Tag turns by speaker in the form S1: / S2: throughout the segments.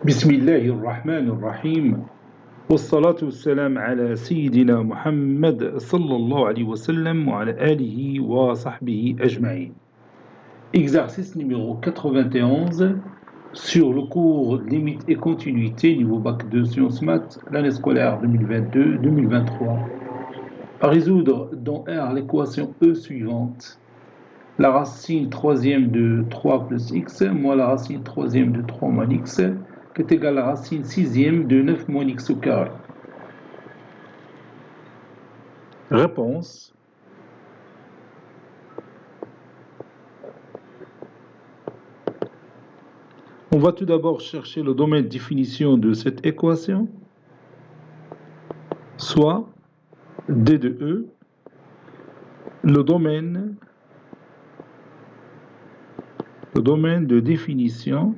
S1: بسم الله الرحمن الرحيم والصلاة والسلام على سيدنا محمد صلى الله عليه وسلم وعلى آله وصحبه أجمعين. Exercice numéro 91 sur le cours limite et continuité niveau bac 2 sciences maths l'année scolaire 2022-2023. À résoudre dans R l'équation E suivante. La racine troisième de 3 plus x moins la racine troisième de 3 moins x qui est égale à la racine sixième de 9 moins x au carré. Réponse. On va tout d'abord chercher le domaine de définition de cette équation, soit D de E, le domaine de définition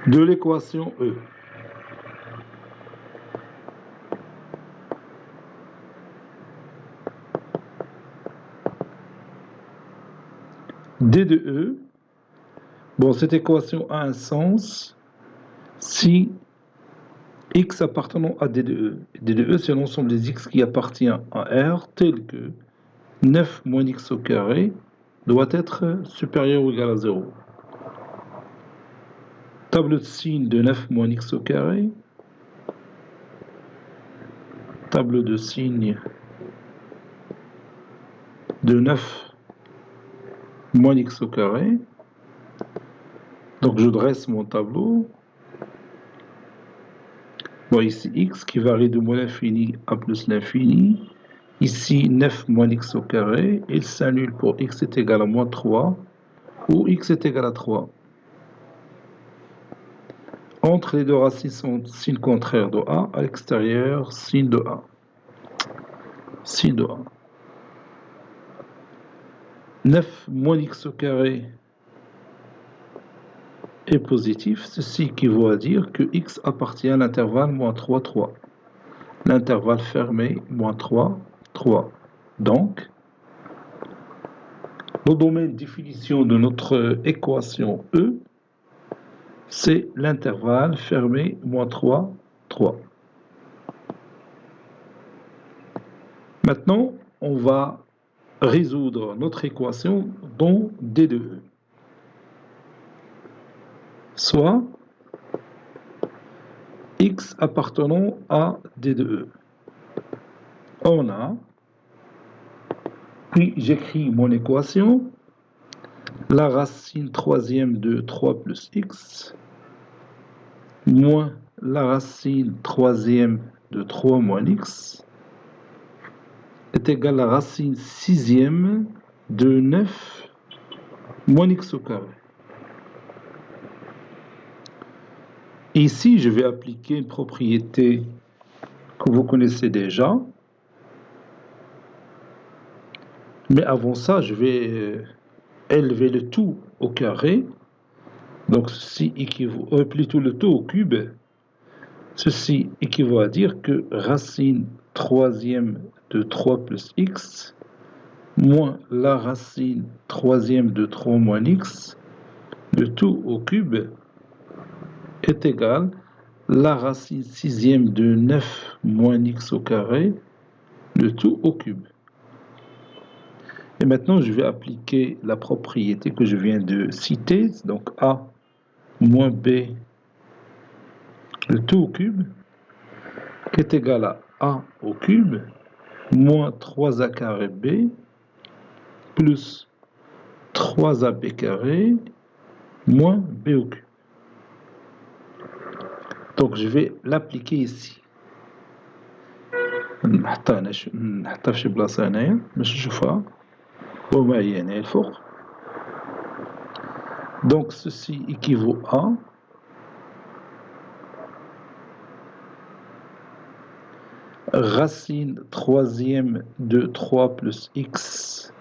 S1: de l'équation E. D de E, bon, cette équation a un sens si x appartenant à D de E. D de E, c'est l'ensemble des x qui appartient à R, tel que 9 moins x au carré doit être supérieur ou égal à 0. Tableau de signe de 9 moins x au carré. Tableau de signe de 9 moins x au carré. Donc je dresse mon tableau. Bon, ici x qui varie de moins l'infini à plus l'infini. Ici 9 moins x au carré. Il s'annule pour x est égal à moins 3 ou x est égal à 3. Entre les deux racines sont signe contraire de A, à l'extérieur signe de A. Signe de A. 9 moins x au carré est positif, ceci équivaut à dire que x appartient à l'intervalle moins 3, 3. L'intervalle fermé, moins 3, 3. Donc, le domaine de définition de notre équation E, c'est l'intervalle fermé, moins 3, 3. Maintenant, on va résoudre notre équation dans D de E. Soit x appartenant à D de E. On a, puis j'écris mon équation, la racine troisième de 3 plus x, moins la racine troisième de 3 moins x, est égal à la racine sixième de 9 moins x au carré. Ici, je vais appliquer une propriété que vous connaissez déjà. Mais avant ça, je vais élever le tout au carré. Donc, ceci équivaut, plutôt le tout au cube. Ceci équivaut à dire que racine troisième de 3 plus x moins la racine troisième de 3 moins x, le tout au cube, est égal à la racine sixième de 9 moins x au carré, le tout au cube. Et maintenant, je vais appliquer la propriété que je viens de citer, donc a moins b, le tout au cube, qui est égal à a au cube, moins 3a carré b, plus 3ab carré, moins b au cube. Donc, je vais l'appliquer ici. نحطها في بلاصة هنايا باش نشوفها ومعي هنا الفوق. Donc, ceci équivaut à racine troisième de 3 plus x,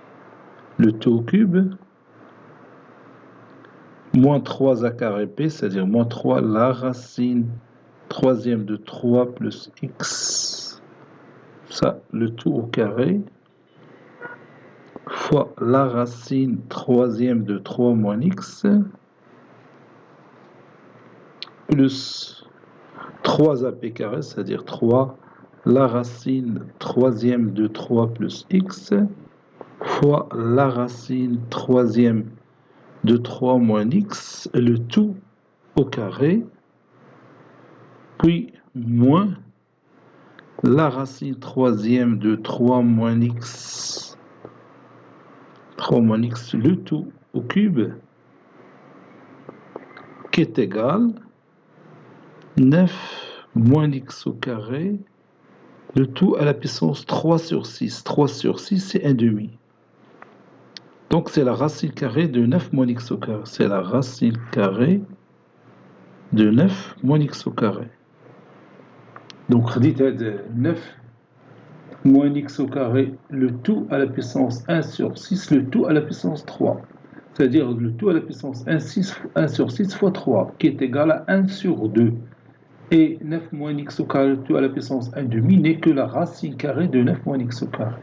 S1: le tout au cube, moins 3a carré b, c'est-à-dire moins 3 la racine troisième de 3 plus x, ça, le tout au carré, fois la racine troisième de 3 moins x plus 3ap carré, c'est-à-dire 3 la racine troisième de 3 plus x fois la racine troisième de 3 moins x, le tout au carré, puis moins la racine troisième de 3 moins x, 3 moins x, le tout au cube, qui est égal 9 moins x au carré, le tout à la puissance 3 sur 6. 3 sur 6, c'est 1 demi. Donc, c'est la racine carrée de 9 moins x au carré. C'est la racine carrée de 9 moins x au carré. Donc, redite 9 moins x au carré, le tout à la puissance 1 sur 6, le tout à la puissance 3. C'est-à-dire le tout à la puissance 1 sur 6 fois 3, qui est égal à 1 sur 2. Et 9 moins x au carré, le tout à la puissance 1 demi, n'est que la racine carrée de 9 moins x au carré.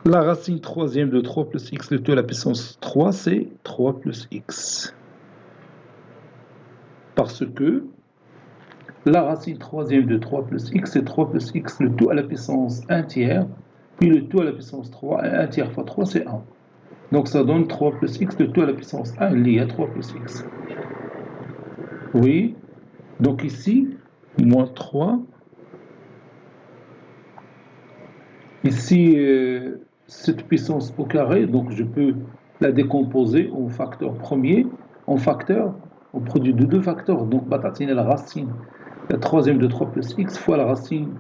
S1: La racine troisième de 3 plus x, le tout à la puissance 3, c'est 3 plus x. Parce que la racine troisième de 3 plus x, c'est 3 plus x, le tout à la puissance 1 tiers, puis le tout à la puissance 3, 1 tiers fois 3, c'est 1. Donc ça donne 3 plus x, le tout à la puissance 1, lié à 3 plus x. Oui, donc ici, moins 3. Ici, cette puissance au carré, donc je peux la décomposer au facteur premier, en facteur, au produit de deux facteurs. Donc, batatine la racine, la troisième de 3 plus x fois la racine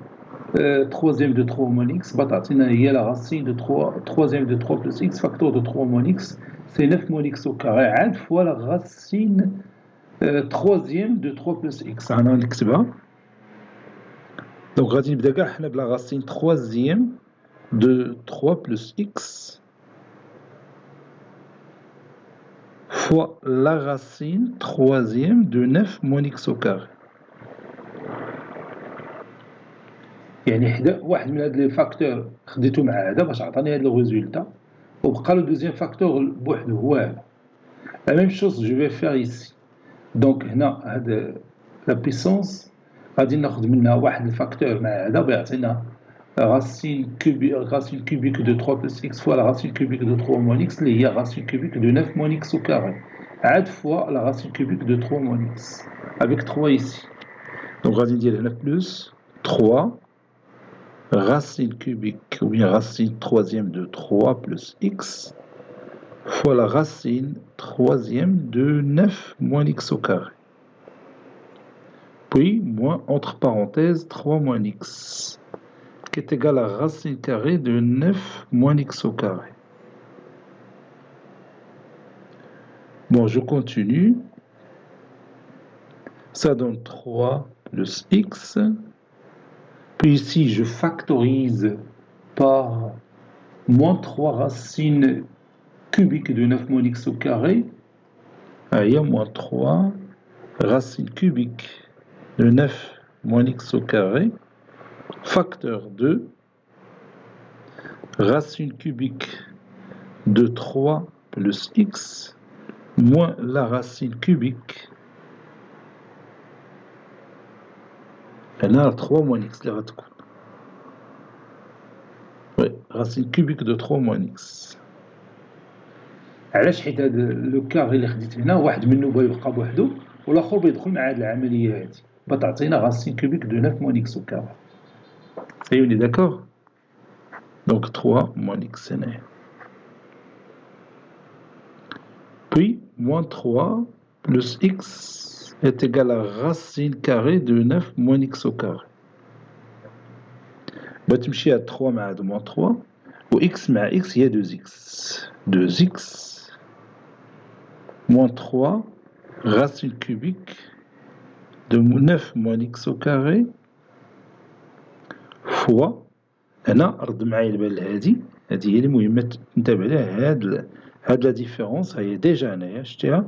S1: troisième de 3 moins x. Batatine, il y a la racine de 3, troisième de 3 plus x, facteur de 3 moins x, c'est 9 moins x au carré, fois la racine troisième de 3 plus x. On a l'exemple. Donc, غادي نبدا كاع حنا بلا racine troisième de 3 plus x fois la racine troisième de 9 moins x au carré. يعني واحد من هاد لي فاكتور خديته مع هذا باش عطاني هاد لو ريزولتا وبقى لو دوزيام فاكتور بوحدو هو هذا. La même chose je vais faire ici. Donc هنا هاد لا بيسونس غادي ناخذ منها واحد الفاكتور مع هذا بيعطينا racine cubique de 3 plus x fois la racine cubique de 3 moins x, il y a racine cubique de 9 moins x au carré. Add fois la racine cubique de 3 moins x. Avec 3 ici. Donc racine de 9 plus 3, racine cubique, ou bien racine troisième de 3 plus x, fois la racine troisième de 9 moins x au carré. Puis, moins, entre parenthèses, 3 moins x. Qui est égal à racine carrée de 9 moins x au carré. Bon, je continue. Ça donne 3 plus x. Puis ici, je factorise par moins 3 racines cubiques de 9 moins x au carré. Il y a moins 3 racines cubiques de 9 moins x au carré. Facteur 2, racine cubique de 3 plus x moins la racine cubique. هنا 3 moins x اللي غتكون. Oui, racine cubique de 3 moins x. علاش حيت هذا لو كاري اللي خديت هنا واحد منه بيبقى بوحدو والاخر بيدخل مع هذه العمليه هذه بتعطينا racine cubique de 9 moins x au carré. Et on est d'accord? Donc 3 moins x. Puis, moins 3 plus x est égal à racine carrée de 9 moins x au carré. بتمشي à 3 مع moins 3 و x مع x il y a 2x. 2x moins 3 racine cubique de 9 moins x au carré fois هنا رد معايا البال هذه هي اللي مهمة تنتبه لها. هاد لا ديفيرونس هي ديجا هنايا شتيها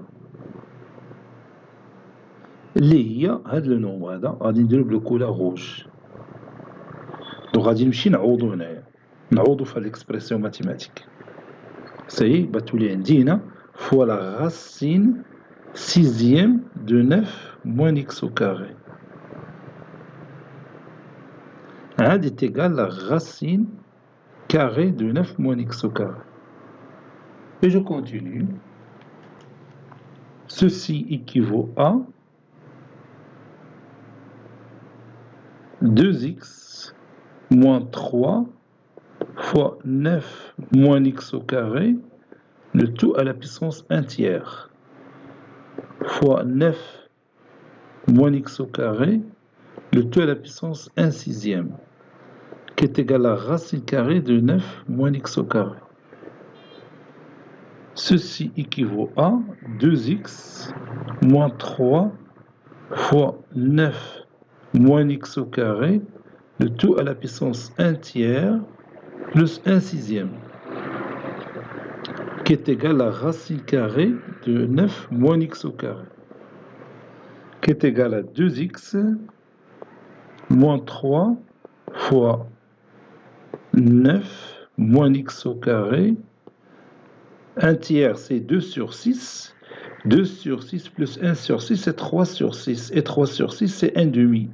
S1: اللي هي هاد لو نومبر هذا غادي نديرو بلو كولور روج. Donc غادي نمشي نعوضو هنايا نعوضو في هاد l'expression mathématique. Ça y est, بتولي عندي هنا fois la racine sixième de 9 moins x au carré. هاد est égal à la racine carrée de 9 moins x au carré. Et je continue. Ceci équivaut à 2x moins 3 fois 9 moins x au carré, le tout à la puissance 1 tiers, fois 9 moins x au carré, le tout à la puissance 1 sixième, qui est égal à la racine carrée de 9 moins x au carré. Ceci équivaut à 2x moins 3 fois 9 moins x au carré, le tout à la puissance 1 tiers plus 1 sixième, qui est égal à la racine carrée de 9 moins x au carré, qui est égal à 2x moins 3 fois 9 moins x au carré. 1 tiers, c'est 2 sur 6. 2 sur 6 plus 1 sur 6, c'est 3 sur 6. Et 3 sur 6, c'est 1 demi.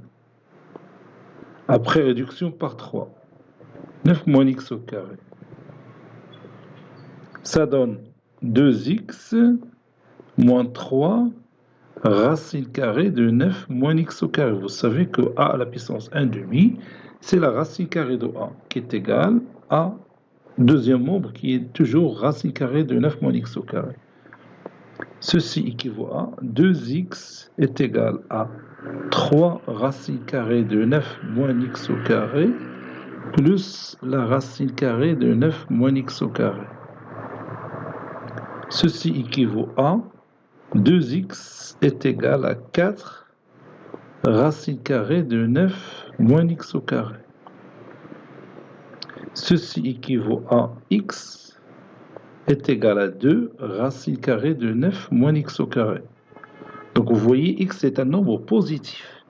S1: Après réduction par 3. 9 moins x au carré. Ça donne 2x moins 3 racine carrée de 9 moins x au carré. Vous savez que a à la puissance 1 demi, c'est la racine carrée de a, qui est égale à deuxième membre qui est toujours racine carrée de 9 moins x au carré. Ceci équivaut à 2x est égal à 3 racine carrée de 9 moins x au carré plus la racine carrée de 9 moins x au carré. Ceci équivaut à 2x est égal à 4 racine carrée de 9 moins x au carré. Ceci équivaut à x est égal à 2 racine carrée de 9 moins x au carré. Donc vous voyez, x est un nombre positif.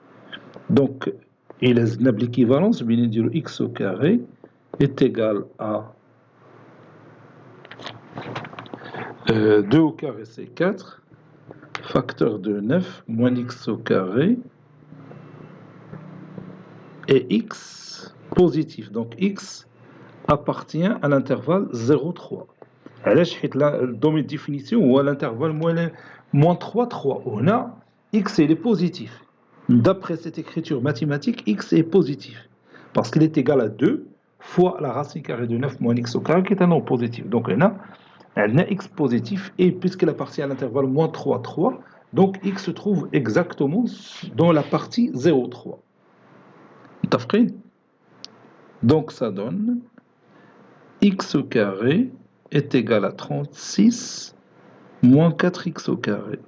S1: Donc, il est l'équivalence, bien dire x au carré est égal à 2 au carré, c'est 4, facteur de 9 moins x au carré, et x positif. Donc, x appartient à l'intervalle 0,3. علاش حيت الدومين définition هو l'intervalle moins 3, 3. هنا x il est positif. D'après cette écriture mathématique, x est positif. Parce qu'il est égal à 2 fois la racine carrée de 9 moins x au carré, qui est un nombre positif. Donc on a x positif, et puisqu'il appartient à l'intervalle moins 3, 3, donc x se trouve exactement dans la partie 0,3. Donc ça donne x au carré est égal à 36 moins 4x au carré.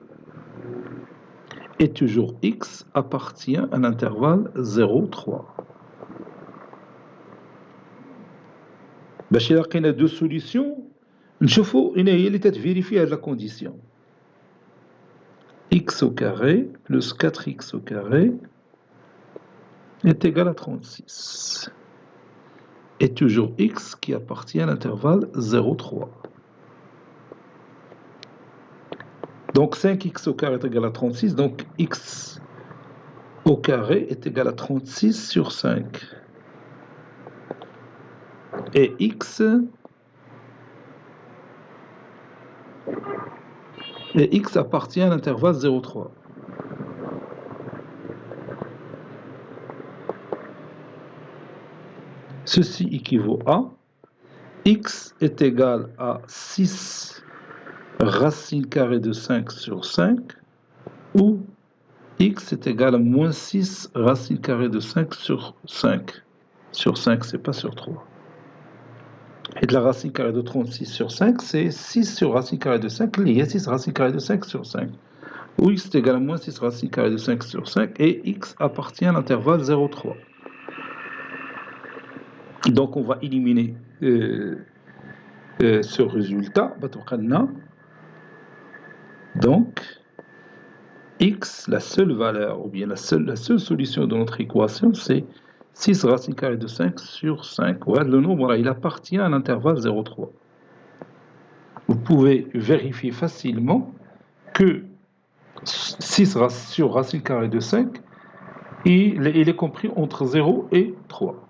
S1: Et toujours x appartient à l'intervalle 0,3. باش لقينا deux solutions نشوفوا هنا هي اللي تتفيريفي هاد la condition. X au carré plus 4x au carré est égal à 36. Et toujours x qui appartient à l'intervalle 0,3. Donc 5x au carré est égal à 36, donc x au carré est égal à 36 sur 5. Et x appartient à l'intervalle 0,3. Ceci équivaut à x est égal à 6 racine carrée de 5 sur 5, ou x est égal à moins 6 racine carrée de 5 sur 5. Sur 5, c'est pas sur 3. Et de la racine carrée de 36 sur 5, c'est 6 sur racine carrée de 5, il y a 6 racine carrée de 5 sur 5. Ou x est égal à moins 6 racine carrée de 5 sur 5, et x appartient à l'intervalle 0,3. Donc on va éliminer ce résultat. Donc x, la seule valeur, ou bien la seule solution de notre équation, c'est 6 racine carrée de 5 sur 5. Ouais, le nombre, là, il appartient à l'intervalle 0,3. Vous pouvez vérifier facilement que 6 sur racine carrée de 5, il est compris entre 0 et 3.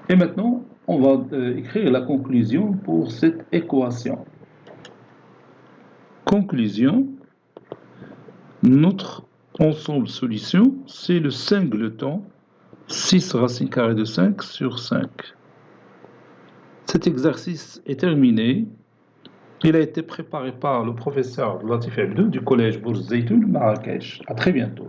S1: Et maintenant, on va écrire la conclusion pour cette équation. Conclusion, notre ensemble solution, c'est le singleton 6 racine carrée de 5 sur 5. Cet exercice est terminé. Il a été préparé par le professeur Latif Abdou du collège Bourz Zeytoun, Marrakech. À très bientôt.